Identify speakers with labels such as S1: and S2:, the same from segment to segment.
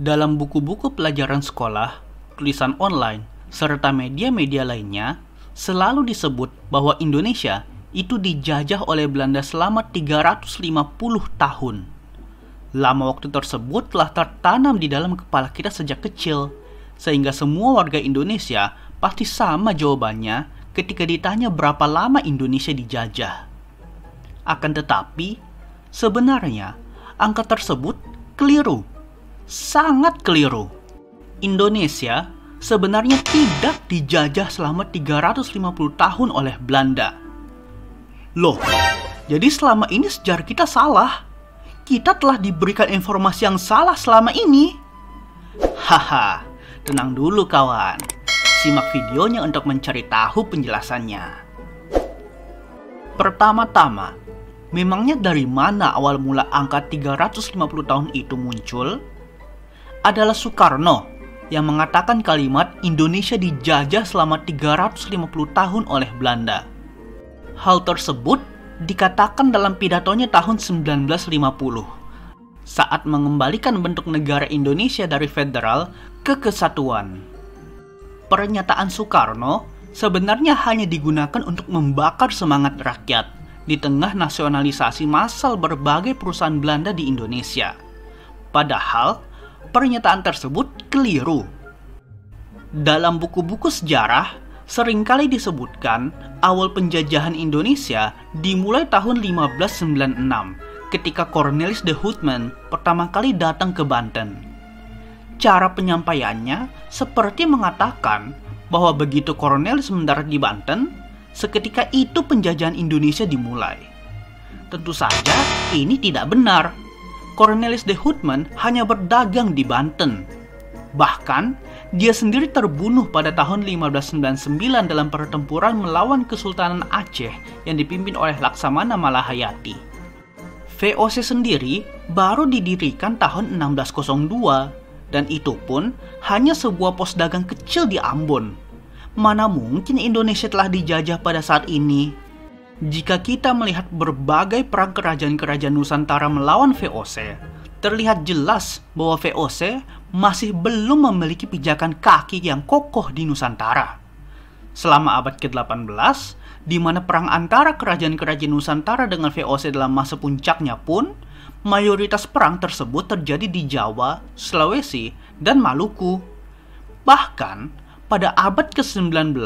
S1: Dalam buku-buku pelajaran sekolah, tulisan online, serta media-media lainnya, selalu disebut bahwa Indonesia itu dijajah oleh Belanda selama 350 tahun. Lama waktu tersebut telah tertanam di dalam kepala kita sejak kecil, sehingga semua warga Indonesia pasti sama jawabannya ketika ditanya berapa lama Indonesia dijajah. Akan tetapi, sebenarnya angka tersebut keliru. Sangat keliru. Indonesia sebenarnya tidak dijajah selama 350 tahun oleh Belanda. Loh, jadi selama ini sejarah kita salah. Kita telah diberikan informasi yang salah selama ini. Haha, tenang dulu kawan. Simak videonya untuk mencari tahu penjelasannya. Pertama-tama, memangnya dari mana awal mula angka 350 tahun itu muncul? Adalah Soekarno yang mengatakan kalimat Indonesia dijajah selama 350 tahun oleh Belanda. Hal tersebut dikatakan dalam pidatonya tahun 1950 saat mengembalikan bentuk negara Indonesia dari federal ke kesatuan. Pernyataan Soekarno sebenarnya hanya digunakan untuk membakar semangat rakyat di tengah nasionalisasi massal berbagai perusahaan Belanda di Indonesia. Padahal, pernyataan tersebut keliru. Dalam buku-buku sejarah, seringkali disebutkan awal penjajahan Indonesia dimulai tahun 1596 ketika Cornelis de Houtman pertama kali datang ke Banten. Cara penyampaiannya seperti mengatakan bahwa begitu Cornelis mendarat di Banten, seketika itu penjajahan Indonesia dimulai. Tentu saja ini tidak benar. Cornelis de Houtman hanya berdagang di Banten. Bahkan, dia sendiri terbunuh pada tahun 1599 dalam pertempuran melawan Kesultanan Aceh yang dipimpin oleh Laksamana Malahayati. VOC sendiri baru didirikan tahun 1602, dan itu pun hanya sebuah pos dagang kecil di Ambon. Mana mungkin Indonesia telah dijajah pada saat ini? Jika kita melihat berbagai perang kerajaan-kerajaan Nusantara melawan VOC, terlihat jelas bahwa VOC masih belum memiliki pijakan kaki yang kokoh di Nusantara. Selama abad ke-18, di mana perang antara kerajaan-kerajaan Nusantara dengan VOC dalam masa puncaknya pun, mayoritas perang tersebut terjadi di Jawa, Sulawesi, dan Maluku. Bahkan, pada abad ke-19,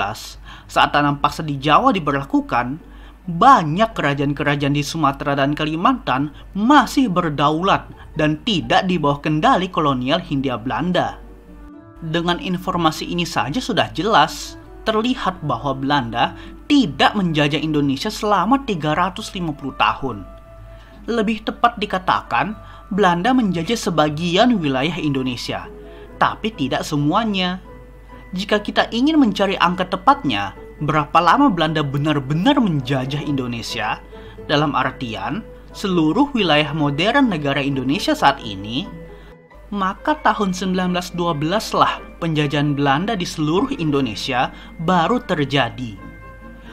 S1: saat tanam paksa di Jawa diberlakukan, banyak kerajaan-kerajaan di Sumatera dan Kalimantan masih berdaulat dan tidak di bawah kendali kolonial Hindia Belanda. Dengan informasi ini saja sudah jelas, terlihat bahwa Belanda tidak menjajah Indonesia selama 350 tahun. Lebih tepat dikatakan, Belanda menjajah sebagian wilayah Indonesia, tapi tidak semuanya. Jika kita ingin mencari angka tepatnya, berapa lama Belanda benar-benar menjajah Indonesia, dalam artian seluruh wilayah modern negara Indonesia saat ini, maka tahun 1912 lah penjajahan Belanda di seluruh Indonesia baru terjadi.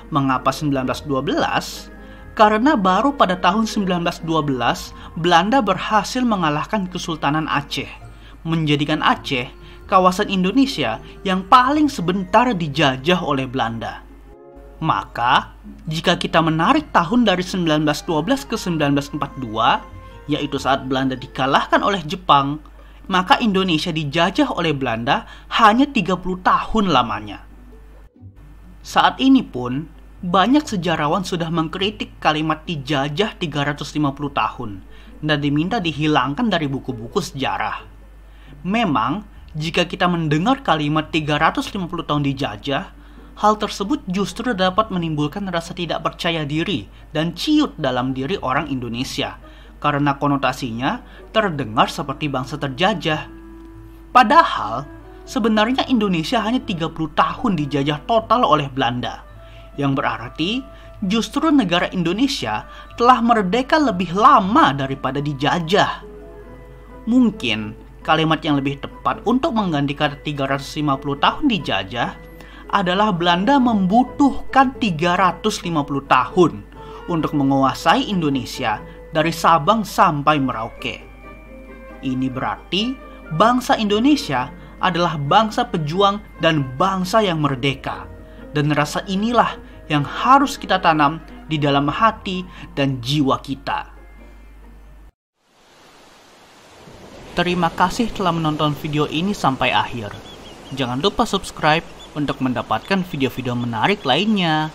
S1: Mengapa 1912? Karena baru pada tahun 1912 Belanda berhasil mengalahkan Kesultanan Aceh, menjadikan Aceh kawasan Indonesia yang paling sebentar dijajah oleh Belanda. Maka, jika kita menarik tahun dari 1912 ke 1942, yaitu saat Belanda dikalahkan oleh Jepang, maka Indonesia dijajah oleh Belanda hanya 30 tahun lamanya. Saat ini pun, banyak sejarawan sudah mengkritik kalimat dijajah 350 tahun dan diminta dihilangkan dari buku-buku sejarah. Memang, jika kita mendengar kalimat 350 tahun dijajah, hal tersebut justru dapat menimbulkan rasa tidak percaya diri dan ciut dalam diri orang Indonesia, karena konotasinya terdengar seperti bangsa terjajah. Padahal, sebenarnya Indonesia hanya 30 tahun dijajah total oleh Belanda, yang berarti justru negara Indonesia telah merdeka lebih lama daripada dijajah. Mungkin kalimat yang lebih tepat untuk menggantikan 350 tahun dijajah adalah Belanda membutuhkan 350 tahun untuk menguasai Indonesia dari Sabang sampai Merauke. Ini berarti bangsa Indonesia adalah bangsa pejuang dan bangsa yang merdeka. Dan rasa inilah yang harus kita tanam di dalam hati dan jiwa kita. Terima kasih telah menonton video ini sampai akhir. Jangan lupa subscribe untuk mendapatkan video-video menarik lainnya.